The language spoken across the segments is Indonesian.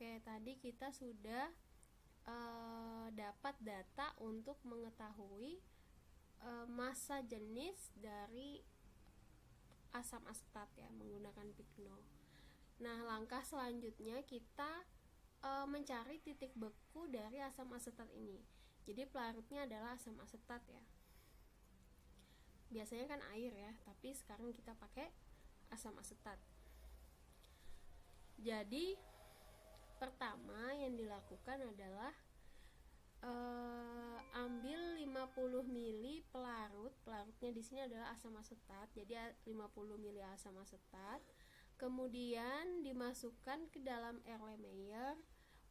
Oke, tadi kita sudah dapat data untuk mengetahui massa jenis dari asam asetat ya, menggunakan pigno. Nah, langkah selanjutnya kita mencari titik beku dari asam asetat ini. Jadi pelarutnya adalah asam asetat ya. Biasanya kan air ya, tapi sekarang kita pakai asam asetat. Jadi pertama yang dilakukan adalah ambil 50 ml pelarutnya di sini adalah asam asetat, jadi 50 ml asam asetat, kemudian dimasukkan ke dalam Erlenmeyer,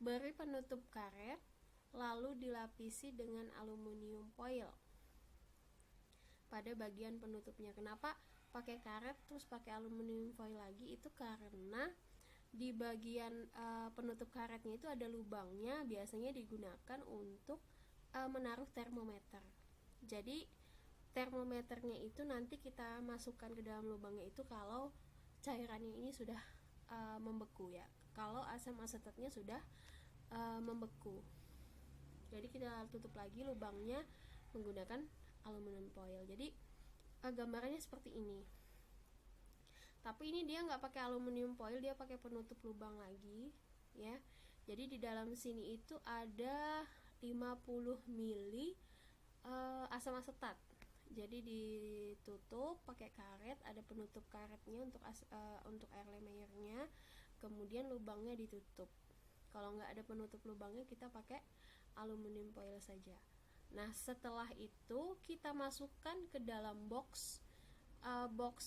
beri penutup karet, lalu dilapisi dengan aluminium foil pada bagian penutupnya. Kenapa pakai karet terus pakai aluminium foil lagi? Itu karena di bagian penutup karetnya itu ada lubangnya, biasanya digunakan untuk menaruh termometer. Jadi termometernya itu nanti kita masukkan ke dalam lubangnya itu kalau cairannya ini sudah membeku ya, kalau asam asetatnya sudah membeku. Jadi kita tutup lagi lubangnya menggunakan aluminium foil. Jadi gambarannya seperti ini. Tapi ini dia nggak pakai aluminium foil, dia pakai penutup lubang lagi ya. Jadi di dalam sini itu ada 50 ml asam asetat. Jadi ditutup pakai karet, ada penutup karetnya untuk Erlenmeyernya, kemudian lubangnya ditutup. Kalau nggak ada penutup lubangnya, kita pakai aluminium foil saja. Nah, setelah itu kita masukkan ke dalam box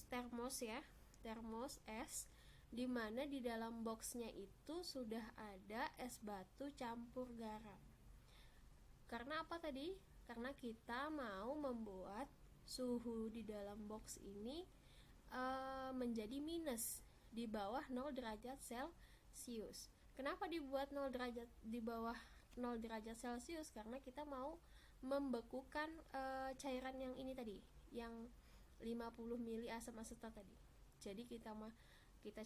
termos ya, termos es, dimana di dalam boxnya itu sudah ada es batu campur garam. Karena apa tadi? Karena kita mau membuat suhu di dalam box ini menjadi minus, di bawah 0 derajat Celcius. Kenapa dibuat 0 derajat, di bawah 0 derajat Celcius? Karena kita mau membekukan cairan yang ini tadi, yang 50 ml asam asetat tadi. Jadi kita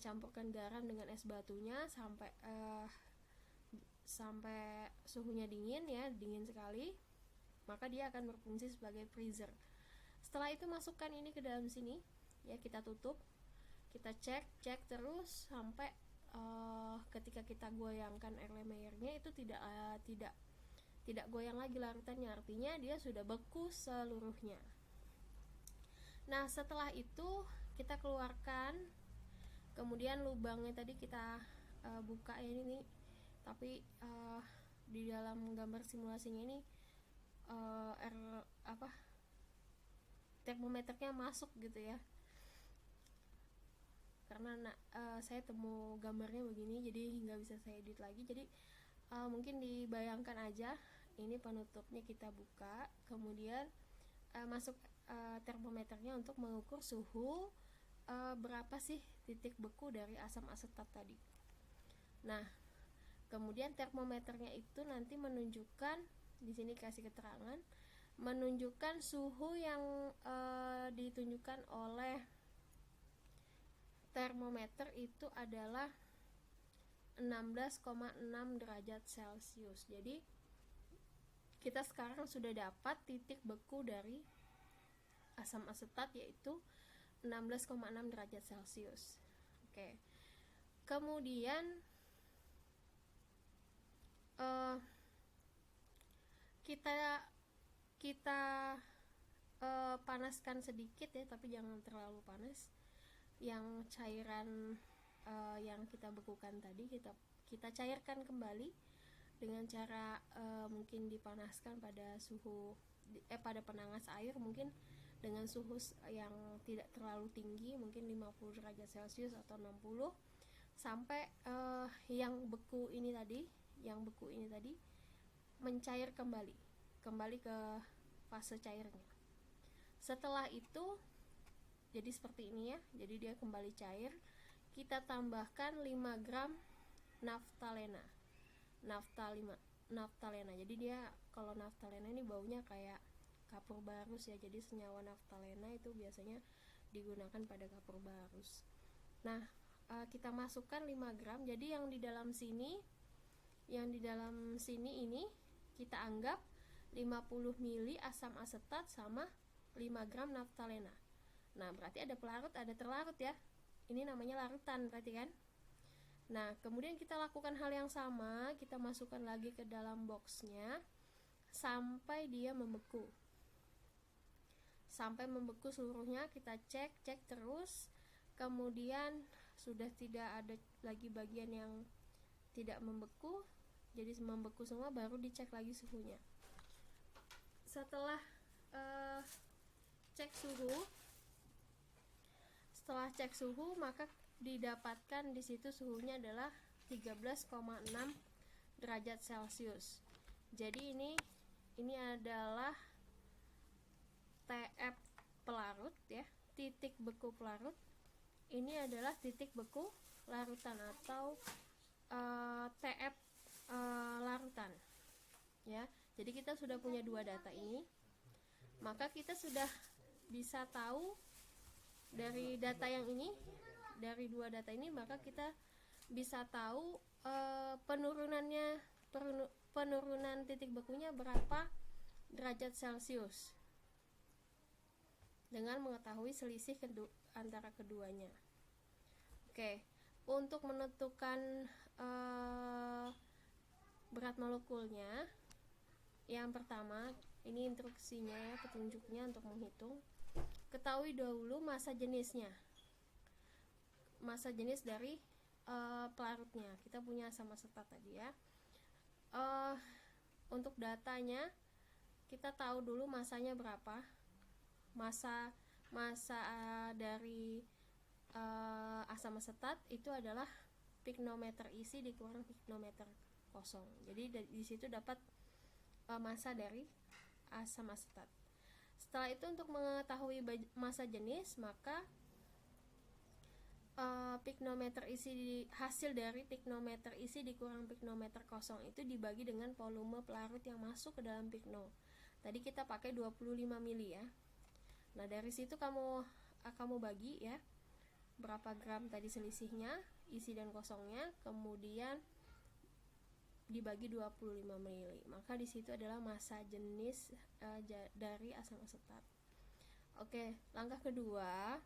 campurkan garam dengan es batunya sampai suhunya dingin ya, dingin sekali, maka dia akan berfungsi sebagai freezer. Setelah itu masukkan ini ke dalam sini ya, kita tutup, kita cek terus sampai ketika kita goyangkan Erlenmeyernya itu tidak goyang lagi larutannya, artinya dia sudah beku seluruhnya. Nah, setelah itu kita keluarkan, kemudian lubangnya tadi kita buka ya ini, tapi di dalam gambar simulasinya ini termometernya masuk gitu ya, karena saya temu gambarnya begini, jadi nggak bisa saya edit lagi. Jadi mungkin dibayangkan aja, ini penutupnya kita buka, kemudian masuk termometernya untuk mengukur suhu berapa sih titik beku dari asam asetat tadi. Nah, kemudian termometernya itu nanti menunjukkan, di sini kasih keterangan, menunjukkan suhu yang ditunjukkan oleh termometer itu adalah 16,6 derajat Celcius. Jadi kita sekarang sudah dapat titik beku dari asam asetat, yaitu 16,6 derajat Celcius. Oke. Kemudian kita panaskan sedikit ya, tapi jangan terlalu panas. Yang cairan yang kita bekukan tadi kita cairkan kembali dengan cara mungkin dipanaskan pada suhu pada penangas air, mungkin dengan suhu yang tidak terlalu tinggi, mungkin 50 derajat Celcius atau 60, sampai yang beku ini tadi mencair kembali ke fase cairnya. Setelah itu jadi seperti ini ya, jadi dia kembali cair. Kita tambahkan 5 gram naftalena. Jadi dia, kalau naftalena ini baunya kayak kapur barus ya, jadi senyawa naftalena itu biasanya digunakan pada kapur barus. Nah, kita masukkan 5 gram. Jadi yang di dalam sini yang di dalam sini ini kita anggap 50 mili asam asetat sama 5 gram naftalena. Nah, berarti ada pelarut, ada terlarut ya. Ini namanya larutan berarti kan. Nah, kemudian kita lakukan hal yang sama, kita masukkan lagi ke dalam boxnya sampai dia membeku. Sampai membeku seluruhnya, kita cek terus. Kemudian sudah tidak ada lagi bagian yang tidak membeku, jadi membeku semua, baru dicek lagi suhunya. Setelah cek suhu, maka didapatkan di situ suhunya adalah 13,6 derajat Celcius. Jadi ini adalah TF pelarut ya, titik beku pelarut. Ini adalah titik beku larutan atau TF larutan ya. Jadi kita sudah punya dua data ini, maka kita sudah bisa tahu dari data yang ini, dari dua data ini, maka kita bisa tahu penurunan titik bekunya berapa derajat Celcius dengan mengetahui selisih antara keduanya. Oke, untuk menentukan berat molekulnya, yang pertama ini instruksinya ya, petunjuknya untuk menghitung. Ketahui dahulu massa jenisnya, massa jenis dari pelarutnya. Kita punya asam asetat tadi ya. Untuk datanya kita tahu dulu masanya berapa. Massa dari asam asetat itu adalah piknometer isi dikurang piknometer kosong. Jadi di situ dapat massa dari asam asetat. Setelah itu untuk mengetahui massa jenis, maka piknometer isi hasil dari piknometer isi dikurang piknometer kosong itu dibagi dengan volume pelarut yang masuk ke dalam pikno. Tadi kita pakai 25 mili ya. Nah, dari situ kamu bagi ya, berapa gram tadi selisihnya, isi dan kosongnya, kemudian dibagi 25 mili. Maka di situ adalah massa jenis dari asam asetat. Oke, langkah kedua,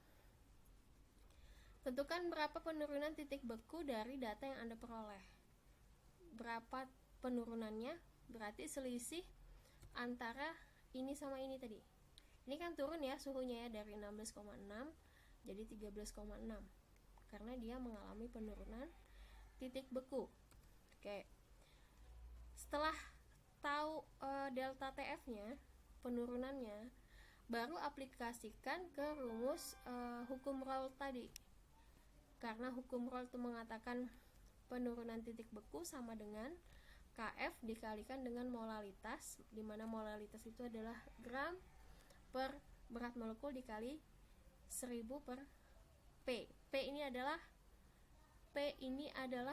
tentukan berapa penurunan titik beku dari data yang Anda peroleh. Berapa penurunannya? Berarti selisih antara ini sama ini tadi. Ini kan turun ya suhunya ya, dari 16,6 jadi 13,6 karena dia mengalami penurunan titik beku. Oke. Setelah tahu delta TF-nya, penurunannya, baru aplikasikan ke rumus hukum Raoult tadi. Karena hukum Raoult itu mengatakan penurunan titik beku sama dengan Kf dikalikan dengan molalitas, di mana molalitas itu adalah gram per berat molekul dikali 1000 per P. P ini adalah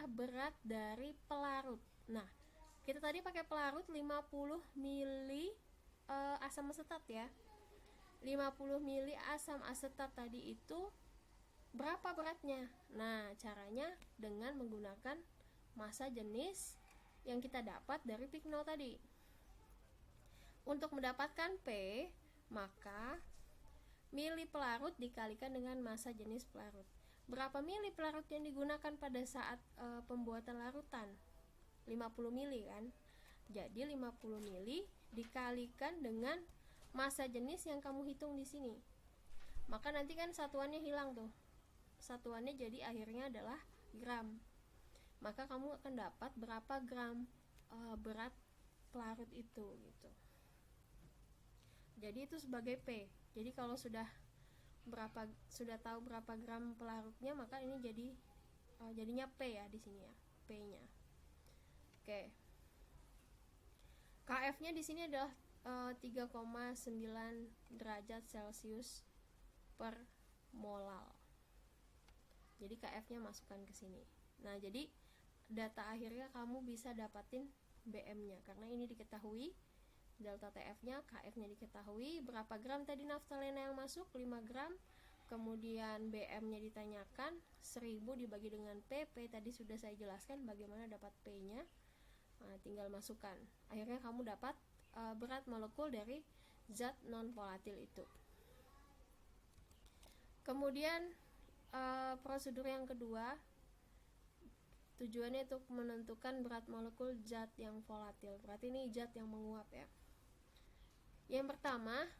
berat dari pelarut. Nah, kita tadi pakai pelarut 50 mili asam asetat ya. 50 mili asam asetat tadi itu berapa beratnya? Nah, caranya dengan menggunakan massa jenis yang kita dapat dari pikno tadi. Untuk mendapatkan P, maka mili pelarut dikalikan dengan massa jenis pelarut. Berapa mili pelarut yang digunakan pada saat pembuatan larutan? 50 mili kan? Jadi 50 mili dikalikan dengan massa jenis yang kamu hitung di sini. Maka nanti kan satuannya hilang tuh. Satuannya jadi akhirnya adalah gram. Maka kamu akan dapat berapa gram berat pelarut itu gitu. Jadi itu sebagai P. Jadi kalau sudah tahu berapa gram pelarutnya, maka ini jadinya P ya di sini ya, P-nya. Oke. KF-nya di sini adalah 3,9 derajat Celcius per molal. Jadi KF-nya masukkan ke sini. Nah, jadi data akhirnya kamu bisa dapatin BM-nya karena ini diketahui delta TF-nya, KF-nya diketahui, berapa gram tadi naftalena yang masuk, 5 gram, kemudian BM-nya ditanyakan, 1000 dibagi dengan P tadi sudah saya jelaskan bagaimana dapat P-nya, Nah, tinggal masukkan. Akhirnya kamu dapat berat molekul dari zat non volatil itu. Kemudian prosedur yang kedua, tujuannya untuk menentukan berat molekul zat yang volatil. Berarti ini zat yang menguap ya. Yang pertama,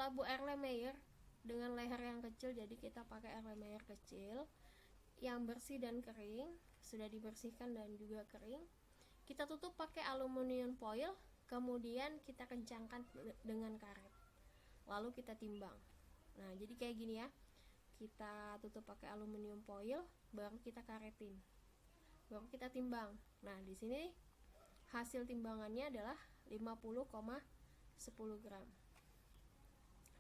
labu Erlenmeyer dengan leher yang kecil, jadi kita pakai Erlenmeyer kecil yang bersih dan kering, sudah dibersihkan dan juga kering. Kita tutup pakai aluminium foil, kemudian kita kencangkan dengan karet, lalu kita timbang. Nah, jadi kayak gini ya, kita tutup pakai aluminium foil, baru kita karetin, baru kita timbang. Nah, di sini hasil timbangannya adalah 50,10 gram.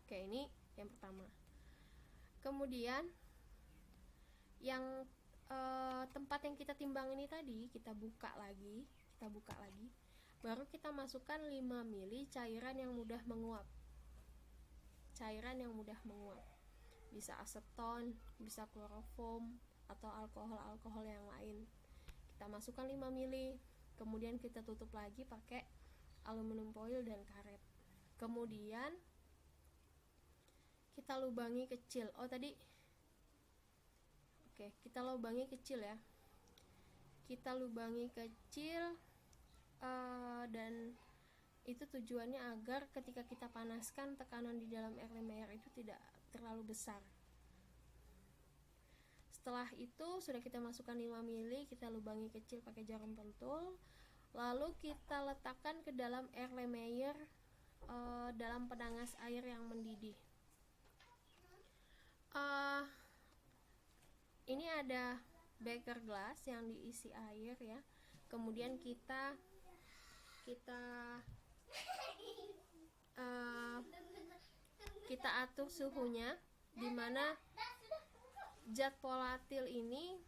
Oke, ini yang pertama. Kemudian yang tempat yang kita timbang ini tadi kita buka lagi, baru kita masukkan 5 ml cairan yang mudah menguap. Bisa aseton, bisa kloroform, atau alkohol yang lain. Kita masukkan 5 ml, kemudian kita tutup lagi pakai aluminium foil dan karet. Kemudian kita lubangi kecil. Kita lubangi kecil ya. Kita lubangi kecil, dan itu tujuannya agar ketika kita panaskan, tekanan di dalam Erlenmeyer itu tidak terlalu besar. Setelah itu sudah kita masukkan 5 ml, kita lubangi kecil pakai jarum pentul, lalu kita letakkan ke dalam Erlenmeyer dalam penanas air yang mendidih. Ini ada beker gelas yang diisi air ya. Kemudian kita atur suhunya, dimana zat volatil ini